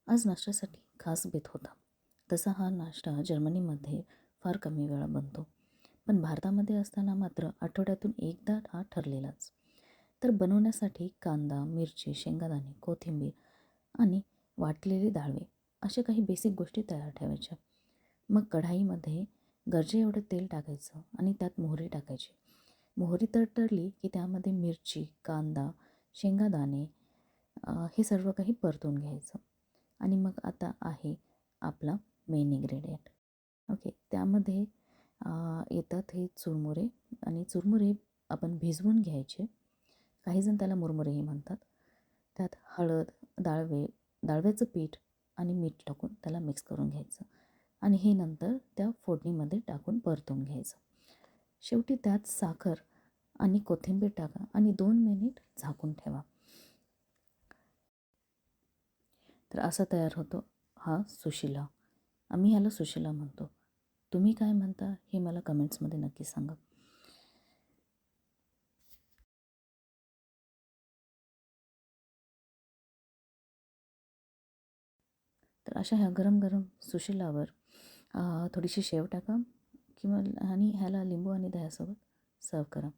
आज नाश्त्यासाठी खास बेत होता. तसा हा नाश्ता जर्मनीमध्ये फार कमी वेळा बनतो, पण भारतामध्ये असताना मात्र आठवड्यातून एकदा हा ठरलेलाच. तर बनवण्यासाठी कांदा, मिरची, शेंगादाणे, कोथिंबीर आणि वाटलेली डाळवे अशा काही बेसिक गोष्टी तयार ठेवायच्या. मग कढाईमध्ये गरजे एवढं तेल टाकायचं आणि त्यात मोहरी टाकायची. मोहरी तडतडली की त्यामध्ये मिरची, कांदा, शेंगादाणे हे सर्व काही परतून घ्यायचं. आणि मग आता आहे आपला मेन इन्ग्रेडियंट. ओके, त्यामध्ये येतात हे चुरमुरे. आणि चुरमुरे आपण भिजवून घ्यायचे. काहीजण त्याला मुरमुरेही म्हणतात. त्यात हळद, डाळव्याचं पीठ आणि मीठ टाकून त्याला मिक्स करून घ्यायचं आणि हे नंतर त्या फोडणीमध्ये टाकून परतून घ्यायचं. शेवटी त्यात साखर आणि कोथिंबीर टाका आणि 2 मिनिट झाकून ठेवा. तर असा तयार होतो हा सुशिला. आम्ही ह्याला सुशिला म्हणतो. तुम्ही काय म्हणता हे मला कमेंट्समध्ये नक्की सांगा. तर अशा ह्या गरम गरम सुशिलावर थोडीशी शेव टाका किंवा आणि ह्याला लिंबू आणि दह्यासोबत सर्व करा.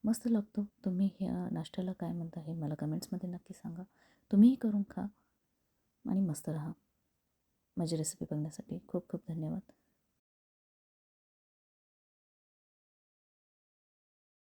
मस्त लागतो. तुम्ही ह्या नाश्त्याला काय म्हणता हे मला कमेंट्समध्ये नक्की सांगा. तुम्हीही करून खा आणि मस्त राहा. माझी रेसिपी बघण्यासाठी खूप खूप धन्यवाद.